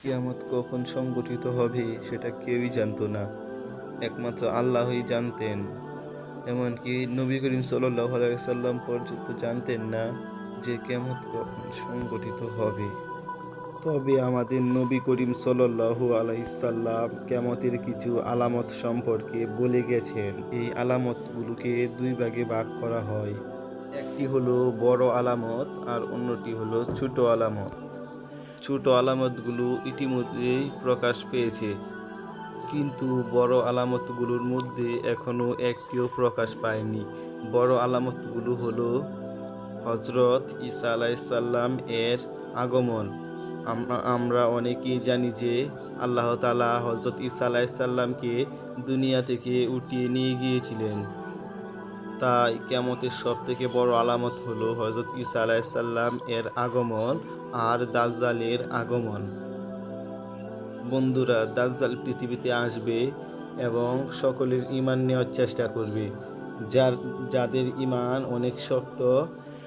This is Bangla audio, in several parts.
কিয়ামত কখন সংঘটিত হবে সেটা কেউই জানতো না। একমাত্র আল্লাহই জানতেন। এমনকি নবী করিম সাল্লাল্লাহু আলাইহি ওয়াসাল্লাম পর্যন্ত জানতেন না যে কিয়ামত কখন সংঘটিত হবে। তবে আমাদের নবী করিম সাল্লাল্লাহু আলাইহি সাল্লাম কিয়ামতের কিছু আলামত সম্পর্কে বলে গেছেন। এই আলামতগুলোকে দুই ভাগে ভাগ করা হয়। একটি হলো বড় আলামত আর অন্যটি হলো ছোট আলামত। ছোট আলামতগুলো ইতিমধ্যেই প্রকাশ পেয়েছে, কিন্তু বড় আলামতগুলোর মধ্যে এখনও একটিও প্রকাশ পায়নি। বড় আলামতগুলো হলো হযরত ঈসা আলাইহিসসালাম এর আগমন। আমরা অনেকেই জানি যে আল্লাহ তাআলা হযরত ঈসা আলাইহিসসালামকে দুনিয়া থেকে উঠিয়ে নিয়ে গিয়েছিলেন। তাই কিয়ামতের সবথেকে বড় আলামত হলো হযরত ঈসা আলাইহিসসালাম এর আগমন আর দাজ্জালের আগমন। বন্ধুরা, দাজ্জাল পৃথিবীতে আসবে এবং সকলের ঈমান নেওয়ার চেষ্টা করবে। যাদের ঈমান অনেক শক্ত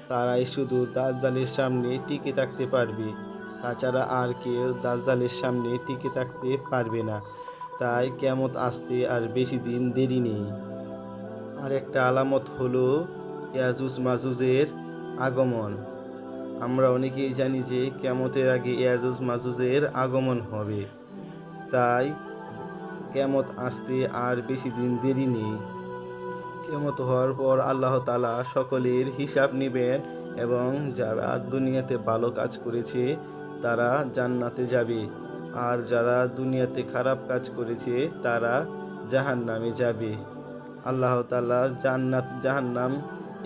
তারাই শুধু দাজ্জালের সামনে টিকে থাকতে পারবে। তাছাড়া আর কেউ দাজ্জালের সামনে টিকে থাকতে পারবে না। তাই কিয়ামত আসতে আর বেশি দিন দেরি নেই। আরেকটা আলামত হলো ইয়াজুজ মাজুজের আগমন। আমরা অনেকেই জানি যে কিয়ামতের আগে ইয়াজুজ মাজুজের আগমন হবে। তাই কিয়ামত আসতে আর বেশি দিন দেরি নেই। কিয়ামত হওয়ার পর আল্লাহ তাআলা সকলের হিসাব নেবেন এবং যারা দুনিয়াতে ভালো কাজ করেছে তারা জান্নাতে যাবে, আর যারা দুনিয়াতে খারাপ কাজ করেছে তারা জাহান্নামে যাবে। আল্লাহ তাআলা জান্নাত জাহান্নাম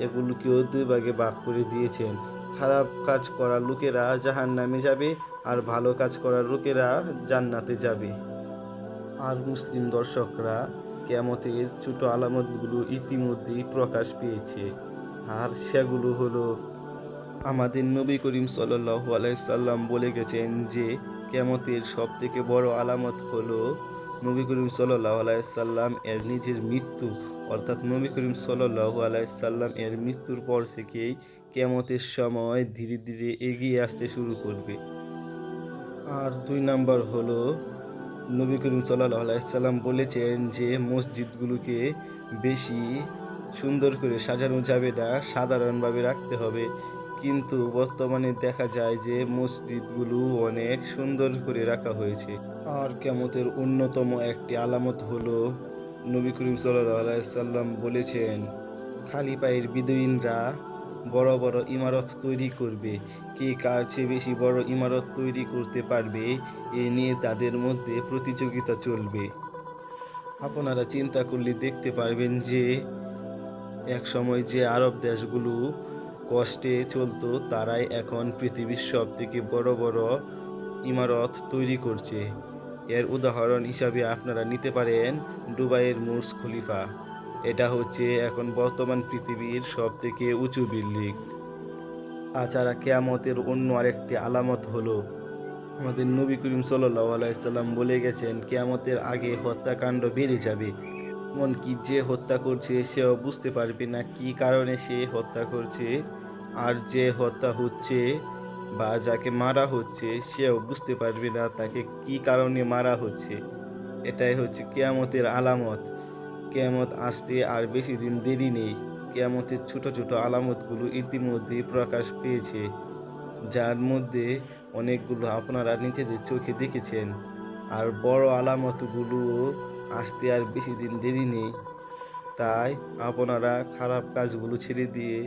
এগুলোকেও দুই ভাগে ভাগ করে দিয়েছেন। খারাপ কাজ করা লোকেরা জাহান্নামে যাবে আর ভালো কাজ করার লোকেরা জান্নাতে যাবে। আর মুসলিম দর্শকরা কিয়ামতের ছোট আলামতগুলো ইতিমধ্যেই প্রকাশ পেয়েছে। আর সেগুলো হলো, আমাদের নবী করিম সাল্লাল্লাহু আলাইহি সাল্লাম বলে গেছেন যে কিয়ামতের সবথেকে বড় আলামত হলো নবী করিম সাল্লাল্লাহু আলাইহি সাল্লাম এর নিজের মৃত্যু। অর্থাৎ নবী করিম সাল্লাল্লাহু আলাইহি সাল্লাম এর মৃত্যুর পর থেকেই কিয়ামতের সময় ধীরে ধীরে এগিয়ে আসতে শুরু করবে। আর দুই নাম্বার হলো, নবী করিম সাল্লাল্লাহু আলাইহি সাল্লাম বলেছেন যে মসজিদগুলোকে বেশি সুন্দর করে সাজানো যাবে না, সাধারণভাবে রাখতে হবে। কিন্তু বর্তমানে দেখা যায় যে মসজিদগুলো অনেক সুন্দর করে রাখা হয়েছে। আর কিয়ামতের অন্যতম একটি আলামত হলো, নবী করিম সাল্লাল্লাহু আলাইহি সাল্লাম বলেছেন খালি পায়ের বেদুইনরা বড় বড় ইমারত তৈরি করবে। কে কার চেয়ে বেশি বড় ইমারত তৈরি করতে পারবে এ নিয়ে তাদের মধ্যে প্রতিযোগিতা চলবে। আপনারা চিন্তা করলে দেখতে পারবেন যে একসময় যে আরব দেশগুলো কষ্টে চলতো তারাই এখন পৃথিবীর সবথেকে বড় বড় ইমারত তৈরি করছে। এর উদাহরণ হিসাবে আপনারা নিতে পারেন দুবাইয়ের বুর্জ খলিফা। এটা হচ্ছে এখন বর্তমান পৃথিবীর সবথেকে উঁচু বিল্ডিং। তাছাড়া কিয়ামতের অন্য আরেকটি আলামত হলো, আমাদের নবী করিম সাল্লাল্লাহু আলাইহি সাল্লাম বলে গেছেন কিয়ামতের আগে হত্যাকাণ্ড বেড়ে যাবে। এমনকি যে হত্যা করছে সেও বুঝতে পারবে না কি কারণে সে হত্যা করছে, আর যে হত্যা হচ্ছে বা যাকে মারা হচ্ছে সেও বুঝতে পারবে না তাকে কি কারণে মারা হচ্ছে। এটাই হচ্ছে কিয়ামতের আলামত। কিয়ামত আসতে আর বেশি দিন দেরি নেই। কিয়ামতের ছোট ছোট আলামতগুলো ইতিমধ্যেই প্রকাশ পেয়েছে, যার মধ্যে অনেকগুলো আপনারা নিজেদের চোখে দেখেছেন। আর বড় আলামতগুলোও আসতে আর বেশি দিন দেরি নেই। তাই আপনারা খারাপ কাজগুলো ছেড়ে দিয়ে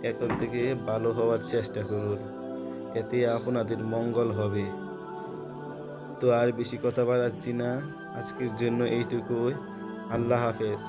এখন থেকে ভালো হওয়ার চেষ্টা করুন, এতে আপনাদের মঙ্গল হবে। তো আর বেশি কথা বাড়াচ্ছি না, আজকের জন্য এইটুকুই। আল্লাহ হাফেজ।